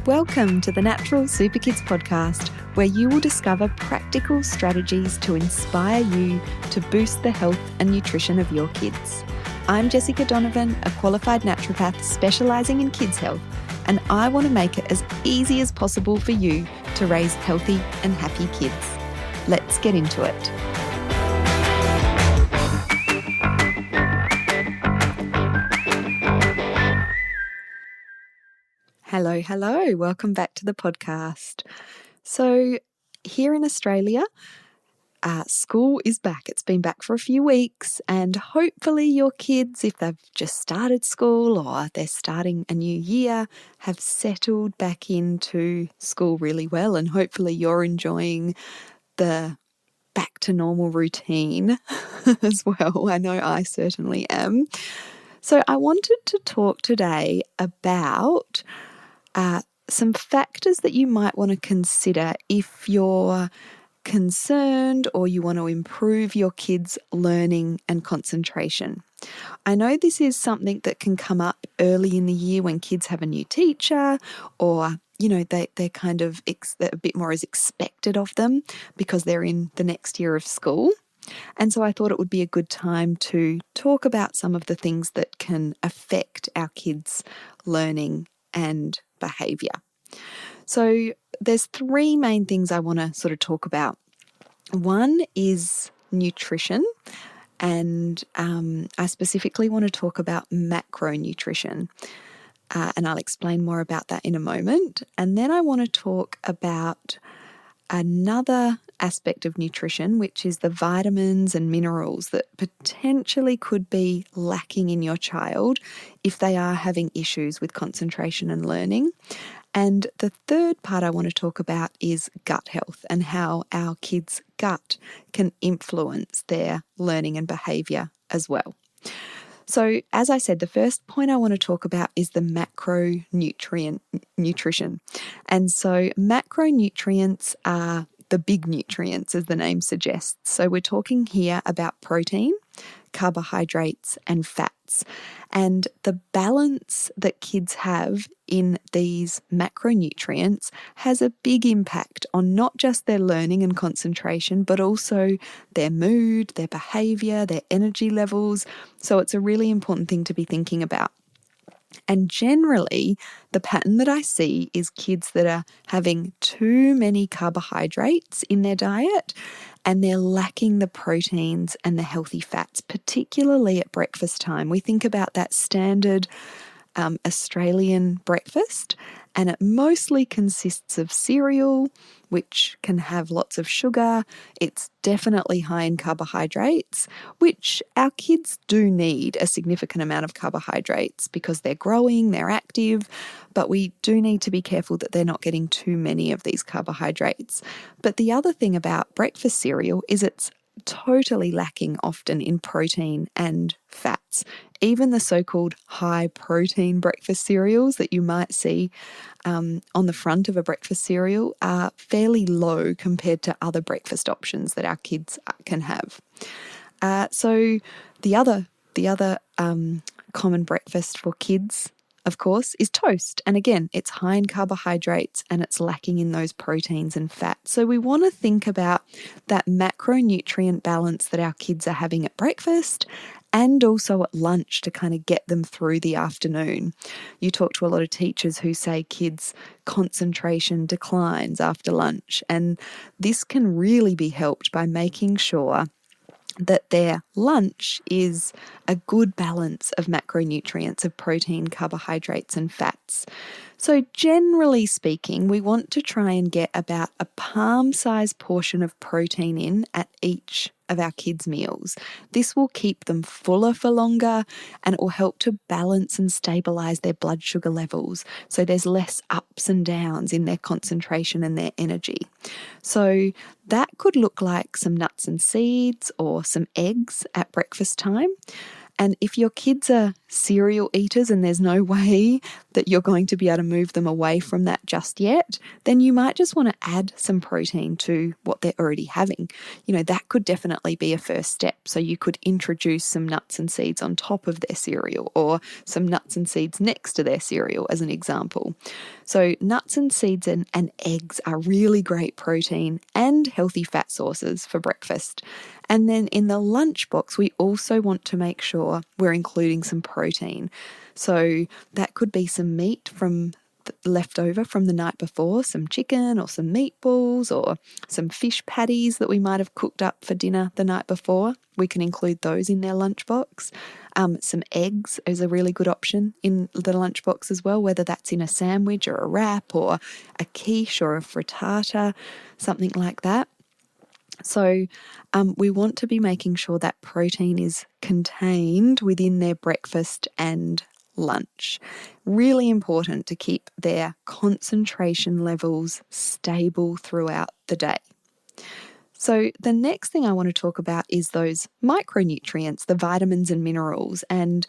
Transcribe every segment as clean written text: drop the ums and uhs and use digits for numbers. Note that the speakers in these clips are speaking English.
Welcome to the Natural Super Kids podcast, where you will discover practical strategies to inspire you to boost the health and nutrition of your kids. I'm Jessica Donovan, a qualified naturopath specialising in kids' health, and I want to make it as easy as possible for you to raise healthy and happy kids. Let's get into it. Hello. Welcome back to the podcast. So here in Australia, school is back. It's been back for a few weeks, and hopefully your kids, if they've just started school or they're starting a new year, have settled back into school really well, and hopefully you're enjoying the back to normal routine as well. I know I certainly am. So I wanted to talk today about some factors that you might want to consider if you're concerned or you want to improve your kids' learning and concentration. I know this is something that can come up early in the year when kids have a new teacher, or they're kind of a bit more is expected of them because they're in the next year of school. And so I thought it would be a good time to talk about some of the things that can affect our kids' learning and behaviour. So there's three main things I want to sort of talk about. One is nutrition, and I specifically want to talk about macronutrition, and I'll explain more about that in a moment. And then I want to talk about another aspect of nutrition, which is the vitamins and minerals that potentially could be lacking in your child if they are having issues with concentration and learning. And the third part I want to talk about is gut health and how our kids' gut can influence their learning and behaviour as well. So, as I said, the first point I want to talk about is the macronutrient nutrition. And so macronutrients are the big nutrients, as the name suggests. So we're talking here about protein, carbohydrates, and fats. And the balance that kids have in these macronutrients has a big impact on not just their learning and concentration, but also their mood, their behaviour, their energy levels. So it's a really important thing to be thinking about. And generally, the pattern that I see is kids that are having too many carbohydrates in their diet, and they're lacking the proteins and the healthy fats, particularly at breakfast time. We think about that standard Australian breakfast, and it mostly consists of cereal, which can have lots of sugar. It's definitely high in carbohydrates, which our kids do need a significant amount of carbohydrates because they're growing, they're active, but we do need to be careful that they're not getting too many of these carbohydrates. But the other thing about breakfast cereal is it's totally lacking often in protein and fats. Even the so-called high protein breakfast cereals that you might see on the front of a breakfast cereal are fairly low compared to other breakfast options that our kids can have. So the other common breakfast for kids, of course, is toast. And again, it's high in carbohydrates and it's lacking in those proteins and fats. So we want to think about that macronutrient balance that our kids are having at breakfast and also at lunch to kind of get them through the afternoon. You talk to a lot of teachers who say kids' concentration declines after lunch, and this can really be helped by making sure that their lunch is a good balance of macronutrients of protein, carbohydrates, and fats. So generally speaking, we want to try and get about a palm-sized portion of protein in at each of our kids' meals. This will keep them fuller for longer, and it will help to balance and stabilize their blood sugar levels, so there's less ups and downs in their concentration and their energy. So that could look like some nuts and seeds or some eggs at breakfast time. And if your kids are cereal eaters and there's no way that you're going to be able to move them away from that just yet, then you might just want to add some protein to what they're already having. That could definitely be a first step. So you could introduce some nuts and seeds on top of their cereal, or some nuts and seeds next to their cereal, as an example. So nuts and seeds and eggs are really great protein and healthy fat sources for breakfast. And then in the lunchbox, we also want to make sure we're including some protein. So that could be some meat from left over from the night before, some chicken or some meatballs or some fish patties that we might have cooked up for dinner the night before. We can include those in their lunchbox. Some eggs is a really good option in the lunchbox as well, whether that's in a sandwich or a wrap or a quiche or a frittata, something like that. So we want to be making sure that protein is contained within their breakfast and lunch. Really important to keep their concentration levels stable throughout the day. So the next thing I want to talk about is those micronutrients, the vitamins and minerals, and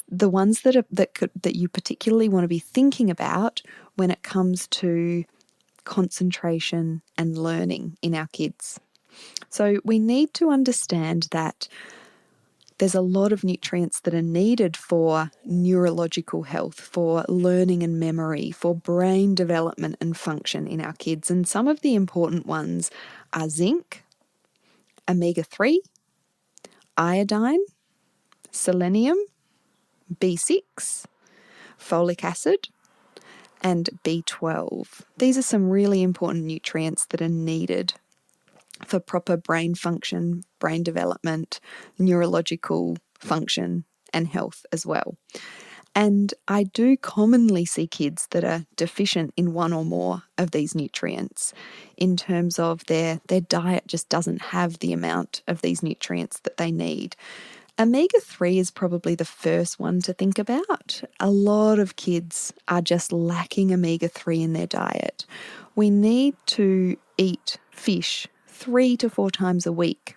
the ones that you particularly want to be thinking about when it comes to concentration and learning in our kids. So we need to understand that there's a lot of nutrients that are needed for neurological health, for learning and memory, for brain development and function in our kids. And some of the important ones are zinc, omega-3, iodine, selenium, B6, folic acid, and B12. These are some really important nutrients that are needed for proper brain function, brain development, neurological function, and health as well. And I do commonly see kids that are deficient in one or more of these nutrients in terms of their diet just doesn't have the amount of these nutrients that they need. Omega-3 is probably the first one to think about. A lot of kids are just lacking omega-3 in their diet. We need to eat fish 3 to 4 times a week,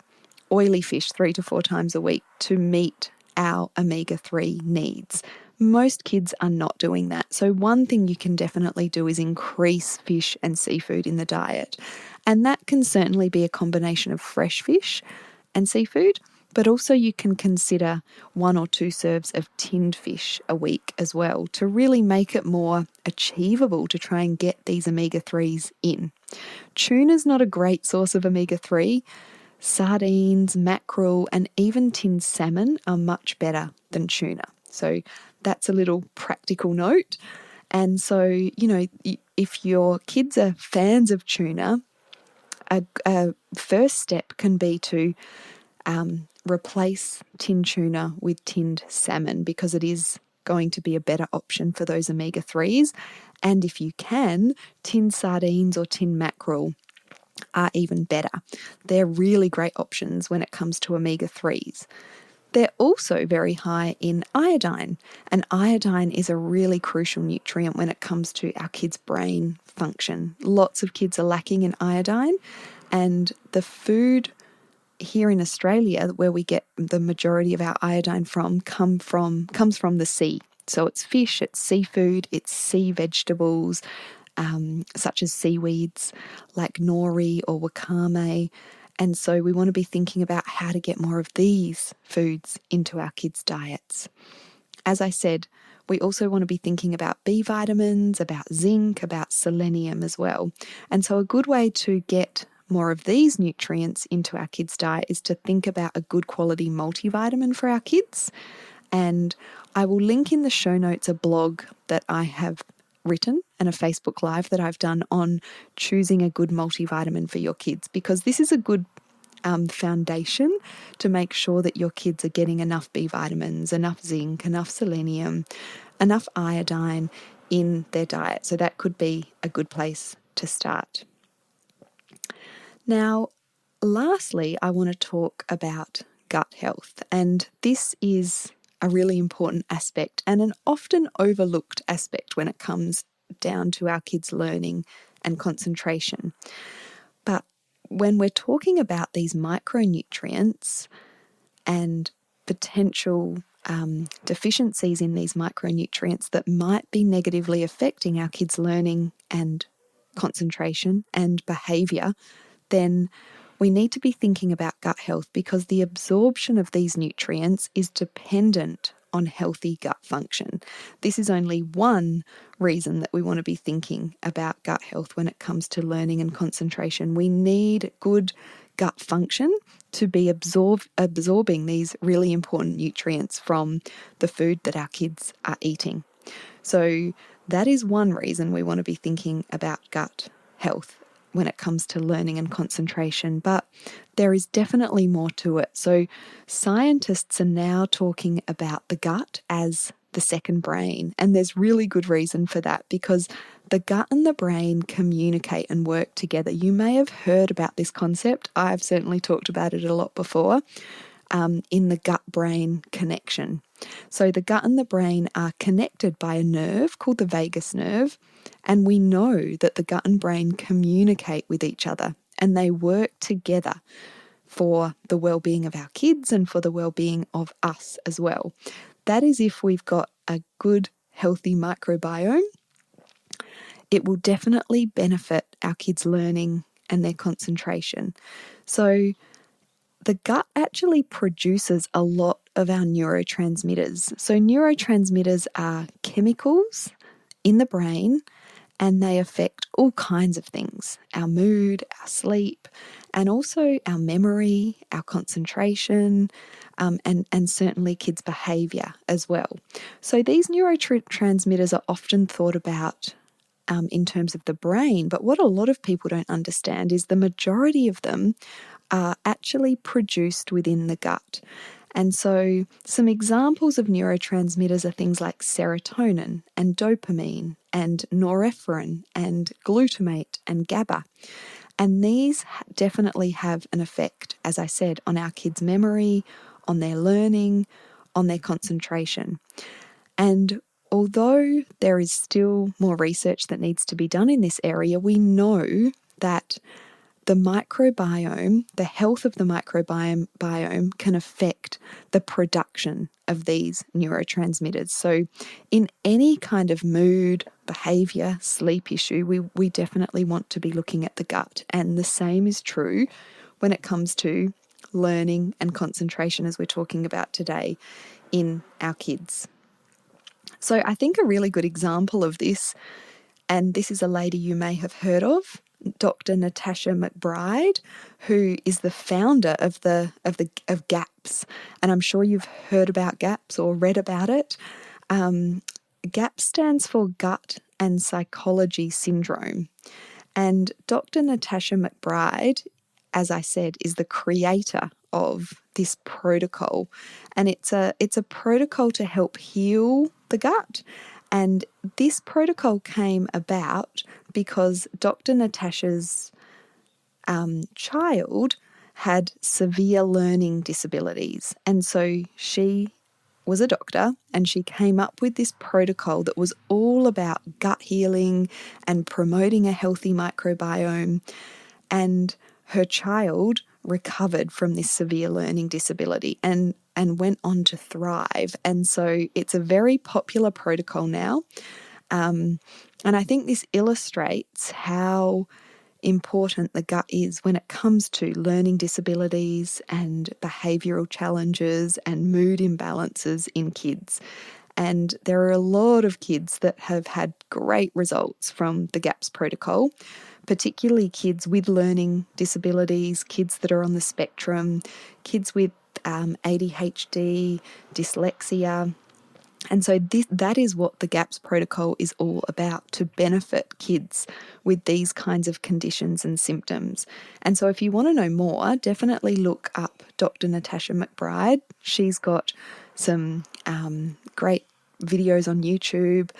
oily fish 3 to 4 times a week to meet our omega-3 needs. Most kids are not doing that. So one thing you can definitely do is increase fish and seafood in the diet. And that can certainly be a combination of fresh fish and seafood, but also you can consider 1 or 2 serves of tinned fish a week as well to really make it more achievable to try and get these omega-3s in. Tuna's not a great source of omega-3. Sardines, mackerel, and even tinned salmon are much better than tuna. So that's a little practical note. And so, if your kids are fans of tuna, a first step can be to replace tinned tuna with tinned salmon, because it is going to be a better option for those omega-3s. And if you can, tinned sardines or tinned mackerel are even better. They're really great options when it comes to omega-3s. They're also very high in iodine, and iodine is a really crucial nutrient when it comes to our kids' brain function. Lots of kids are lacking in iodine, and the food here in Australia, where we get the majority of our iodine from, comes from the sea. So it's fish, it's seafood, it's sea vegetables, such as seaweeds like nori or wakame. And so we want to be thinking about how to get more of these foods into our kids' diets. As I said, we also want to be thinking about B vitamins, about zinc, about selenium as well. And so a good way to get more of these nutrients into our kids' diet is to think about a good quality multivitamin for our kids. And I will link in the show notes a blog that I have written and a Facebook Live that I've done on choosing a good multivitamin for your kids, because this is a good foundation to make sure that your kids are getting enough B vitamins, enough zinc, enough selenium, enough iodine in their diet. So that could be a good place to start. Now, lastly, I want to talk about gut health, and this is a really important aspect and an often overlooked aspect when it comes down to our kids' learning and concentration. But when we're talking about these micronutrients and potential deficiencies in these micronutrients that might be negatively affecting our kids' learning and concentration and behaviour, then we need to be thinking about gut health, because the absorption of these nutrients is dependent on healthy gut function. This is only one reason that we want to be thinking about gut health when it comes to learning and concentration. We need good gut function to be absorbing these really important nutrients from the food that our kids are eating. So that is one reason we want to be thinking about gut health when it comes to learning and concentration, but there is definitely more to it. So scientists are now talking about the gut as the second brain, and there's really good reason for that, because the gut and the brain communicate and work together. You may have heard about this concept. I've certainly talked about it a lot before, in the gut-brain connection. So the gut and the brain are connected by a nerve called the vagus nerve, and we know that the gut and brain communicate with each other, and they work together for the well-being of our kids and for the well-being of us as well. That is, if we've got a good, healthy microbiome, it will definitely benefit our kids' learning and their concentration. So the gut actually produces a lot of our neurotransmitters. So neurotransmitters are chemicals in the brain, and they affect all kinds of things: our mood, our sleep, and also our memory, our concentration, and certainly kids' behaviour as well. So these neurotransmitters are often thought about in terms of the brain, but what a lot of people don't understand is the majority of them are actually produced within the gut. And so some examples of neurotransmitters are things like serotonin and dopamine and norepinephrine and glutamate and GABA. And these definitely have an effect, as I said, on our kids' memory, on their learning, on their concentration. And although there is still more research that needs to be done in this area, we know that the microbiome, the health of the microbiome can affect the production of these neurotransmitters. So in any kind of mood, behavior, sleep issue, we definitely want to be looking at the gut. And the same is true when it comes to learning and concentration, as we're talking about today in our kids. So I think a really good example of this, and this is a lady you may have heard of, Dr. Natasha McBride, who is the founder of GAPS, and I'm sure you've heard about GAPS or read about it. GAPS stands for Gut and Psychology Syndrome, and Dr. Natasha McBride, as I said, is the creator of this protocol, and it's a protocol to help heal the gut. And this protocol came about because Dr. Natasha's child had severe learning disabilities. And so she was a doctor, and she came up with this protocol that was all about gut healing and promoting a healthy microbiome. And her child recovered from this severe learning disability and went on to thrive. And so it's a very popular protocol now. And I think this illustrates how important the gut is when it comes to learning disabilities and behavioural challenges and mood imbalances in kids. And there are a lot of kids that have had great results from the GAPS protocol, particularly kids with learning disabilities, kids that are on the spectrum, kids with ADHD, dyslexia. And so that is what the GAPS protocol is all about, to benefit kids with these kinds of conditions and symptoms. And so if you want to know more, definitely look up Dr. Natasha McBride. She's got some great videos on YouTube.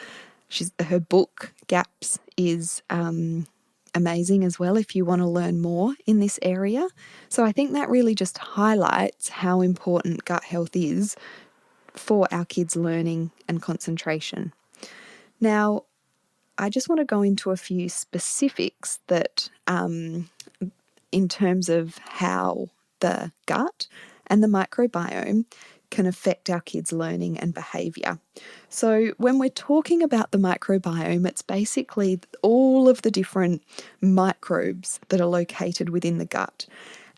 Her book, GAPS, is amazing as well if you want to learn more in this area. So I think that really just highlights how important gut health is for our kids' learning and concentration. Now, I just want to go into a few specifics that in terms of how the gut and the microbiome can affect our kids' learning and behaviour. So when we're talking about the microbiome, it's basically all of the different microbes that are located within the gut.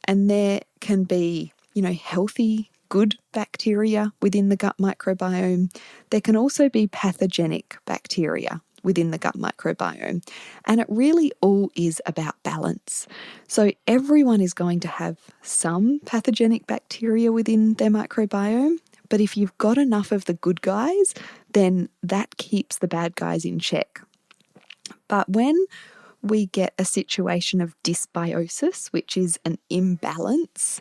And there can be, healthy, good bacteria within the gut microbiome. There can also be pathogenic bacteria within the gut microbiome. And it really all is about balance. So everyone is going to have some pathogenic bacteria within their microbiome, but if you've got enough of the good guys, then that keeps the bad guys in check. But when we get a situation of dysbiosis, which is an imbalance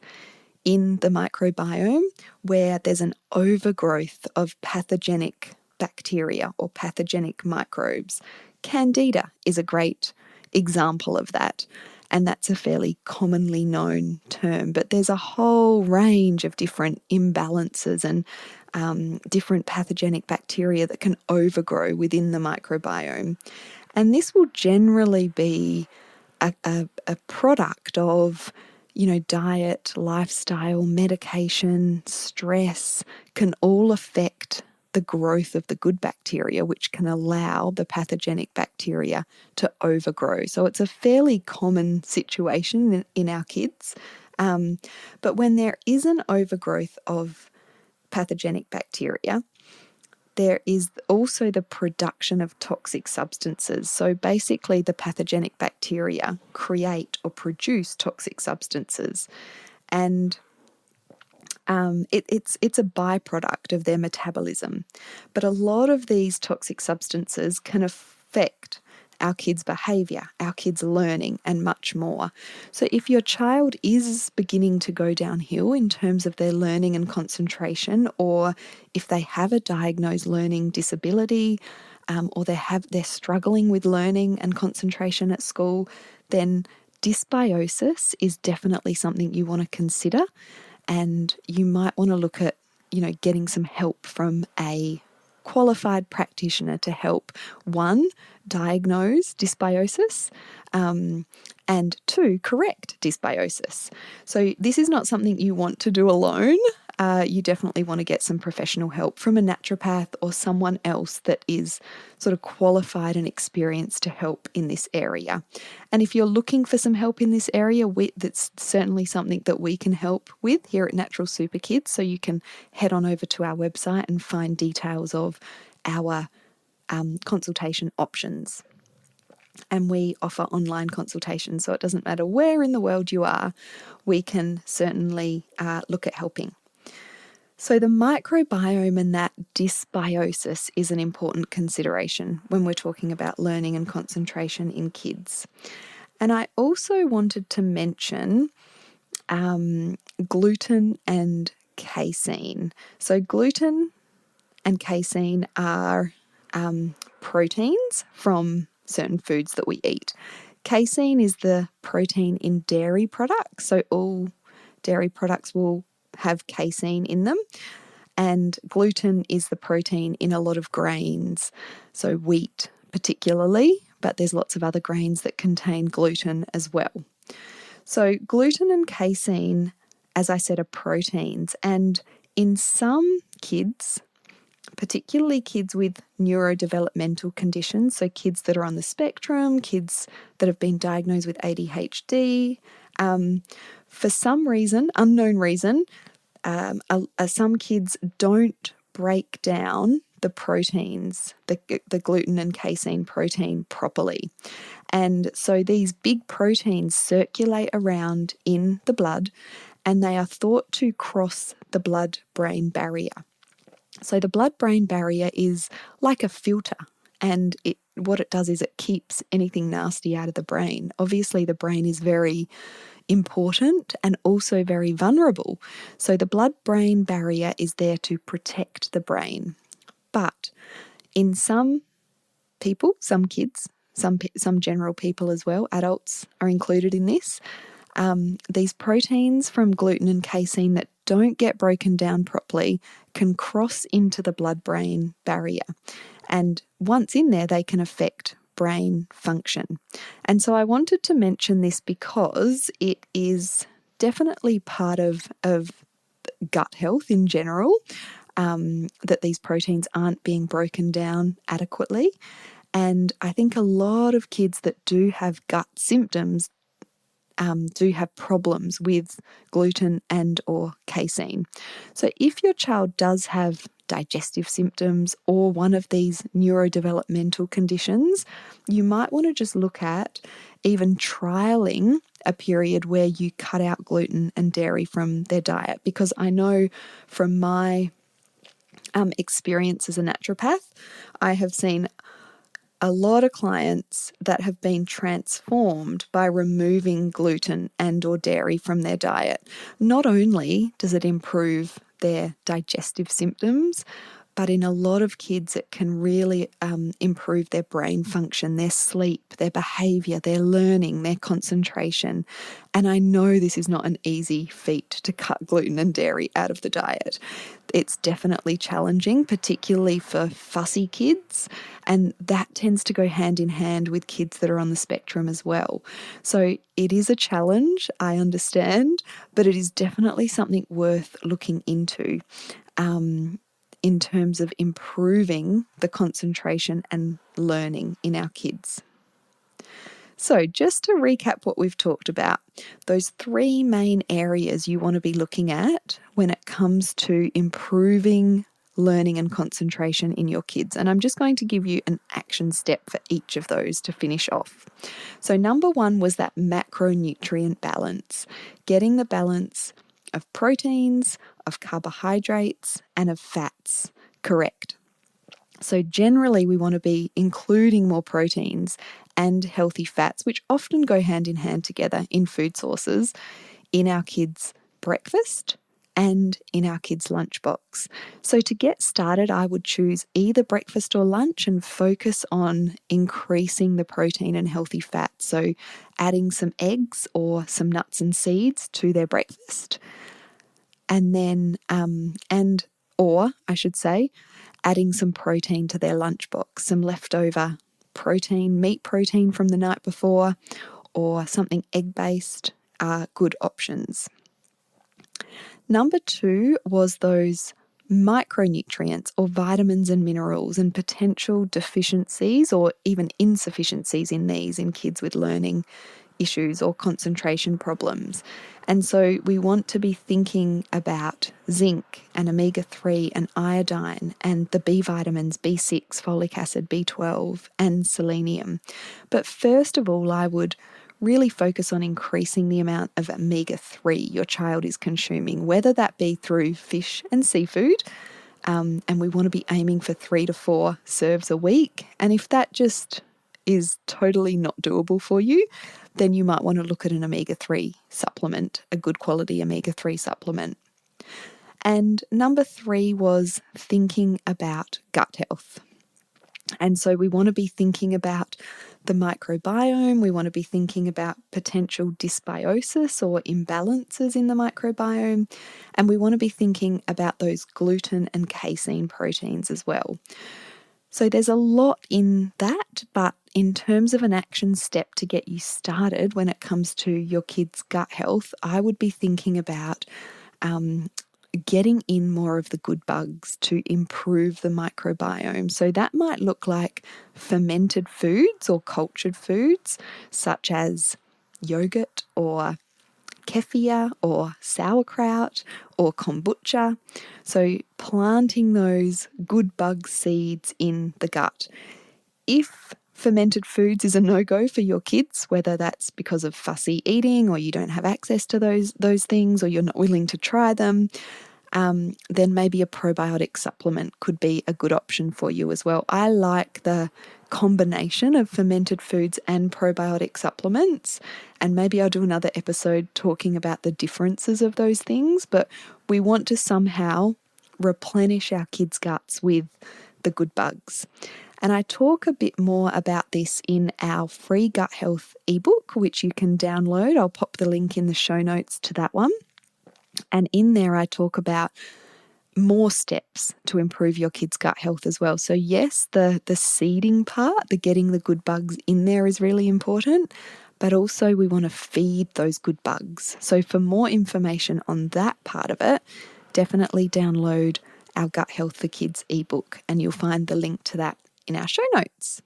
in the microbiome, where there's an overgrowth of pathogenic bacteria or pathogenic microbes. Candida is a great example of that, and that's a fairly commonly known term, but there's a whole range of different imbalances and different pathogenic bacteria that can overgrow within the microbiome. And this will generally be a product of diet, lifestyle, medication, stress can all affect the growth of the good bacteria, which can allow the pathogenic bacteria to overgrow. So it's a fairly common situation in our kids. But when there is an overgrowth of pathogenic bacteria, there is also the production of toxic substances. So basically, the pathogenic bacteria create or produce toxic substances, and it's a byproduct of their metabolism. But a lot of these toxic substances can affect our kids' behaviour, our kids' learning, and much more. So if your child is beginning to go downhill in terms of their learning and concentration, or if they have a diagnosed learning disability, or they're struggling with learning and concentration at school, then dysbiosis is definitely something you want to consider, and you might want to look at, getting some help from a qualified practitioner to help, one, diagnose dysbiosis, and two, correct dysbiosis. So this is not something you want to do alone. You definitely want to get some professional help from a naturopath or someone else that is sort of qualified and experienced to help in this area. And if you're looking for some help in this area, that's certainly something that we can help with here at Natural Super Kids. So you can head on over to our website and find details of our consultation options. And we offer online consultations, so it doesn't matter where in the world you are, we can certainly look at helping. So the microbiome and that dysbiosis is an important consideration when we're talking about learning and concentration in kids. And I also wanted to mention gluten and casein. So gluten and casein are proteins from certain foods that we eat. Casein is the protein in dairy products, so all dairy products will have casein in them, and gluten is the protein in a lot of grains, so wheat particularly, but there's lots of other grains that contain gluten as well. So gluten and casein, as I said, are proteins, and in some kids, particularly kids with neurodevelopmental conditions, so kids that are on the spectrum, kids that have been diagnosed with ADHD, for some reason, unknown reason, some kids don't break down the proteins, the gluten and casein protein properly. And so these big proteins circulate around in the blood, and they are thought to cross the blood-brain barrier. So the blood-brain barrier is like a filter, and what it does is it keeps anything nasty out of the brain. Obviously, the brain is very important and also very vulnerable. So the blood-brain barrier is there to protect the brain. But in some people, some kids, some general people as well, adults are included in this, these proteins from gluten and casein that don't get broken down properly can cross into the blood-brain barrier. And once in there, they can affect brain function. And so I wanted to mention this because it is definitely part of gut health in general, that these proteins aren't being broken down adequately. And I think a lot of kids that do have gut symptoms do have problems with gluten and or casein. So if your child does have digestive symptoms or one of these neurodevelopmental conditions, you might want to just look at even trialing a period where you cut out gluten and dairy from their diet. Because I know from my experience as a naturopath, I have seen a lot of clients that have been transformed by removing gluten and or dairy from their diet. Not only does it improve their digestive symptoms, but in a lot of kids it can really improve their brain function, their sleep, their behaviour, their learning, their concentration. And I know this is not an easy feat to cut gluten and dairy out of the diet. It's definitely challenging, particularly for fussy kids, and that tends to go hand in hand with kids that are on the spectrum as well. So it is a challenge, I understand, but it is definitely something worth looking into in terms of improving the concentration and learning in our kids. So just to recap what we've talked about, those three main areas you want to be looking at when it comes to improving learning and concentration in your kids. And I'm just going to give you an action step for each of those to finish off. So number one was that macronutrient balance, getting the balance of proteins, of carbohydrates, and of fats correct. So generally we want to be including more proteins and healthy fats, which often go hand in hand together in food sources, in our kids' breakfast and in our kids' lunchbox. So to get started, I would choose either breakfast or lunch and focus on increasing the protein and healthy fats. So adding some eggs or some nuts and seeds to their breakfast. And then, adding some protein to their lunchbox, some leftover protein, meat protein from the night before, or something egg-based are good options. Number two was those micronutrients or vitamins and minerals and potential deficiencies or even insufficiencies in these in kids with learning issues or concentration problems. And so we want to be thinking about zinc and omega-3 and iodine and the B vitamins, B6, folic acid, B12 and selenium. But first of all, I would really focus on increasing the amount of omega-3 your child is consuming, whether that be through fish and seafood, and we want to be aiming for 3 to 4 serves a week. And if that just is totally not doable for you, then you might want to look at an omega-3 supplement, a good quality omega-3 supplement. And number 3 was thinking about gut health. And so we want to be thinking about the microbiome, we want to be thinking about potential dysbiosis or imbalances in the microbiome, and we want to be thinking about those gluten and casein proteins as well. So there's a lot in that, but in terms of an action step to get you started when it comes to your kids' gut health, I would be thinking about getting in more of the good bugs to improve the microbiome. So that might look like fermented foods or cultured foods such as yogurt or kefir or sauerkraut or kombucha. So planting those good bug seeds in the gut. If fermented foods is a no-go for your kids, whether that's because of fussy eating or you don't have access to those things or you're not willing to try them, then maybe a probiotic supplement could be a good option for you as well. I like the combination of fermented foods and probiotic supplements, and maybe I'll do another episode talking about the differences of those things, but we want to somehow replenish our kids' guts with the good bugs. And I talk a bit more about this in our free gut health ebook, which you can download. I'll pop the link in the show notes to that one. And in there, I talk about more steps to improve your kids' gut health as well. So yes, the seeding part, the getting the good bugs in there is really important, but also we want to feed those good bugs. So for more information on that part of it, definitely download our Gut Health for Kids ebook, and you'll find the link to that in our show notes.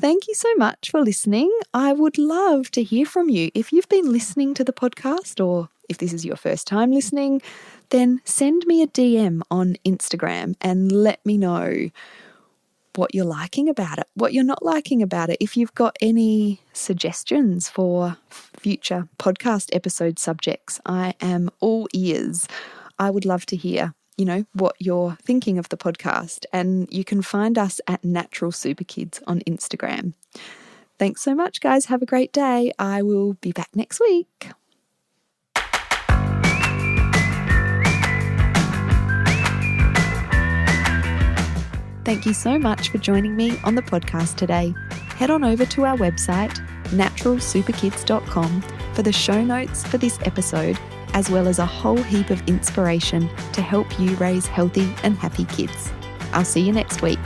Thank you so much for listening. I would love to hear from you. If you've been listening to the podcast, or if this is your first time listening, then send me a DM on Instagram and let me know what you're liking about it, what you're not liking about it. If you've got any suggestions for future podcast episode subjects, I am all ears. I would love to hear, what you're thinking of the podcast. And you can find us at Natural Super Kids on Instagram. Thanks so much, guys. Have a great day. I will be back next week. Thank you so much for joining me on the podcast today. Head on over to our website, naturalsuperkids.com, for the show notes for this episode, as well as a whole heap of inspiration to help you raise healthy and happy kids. I'll see you next week.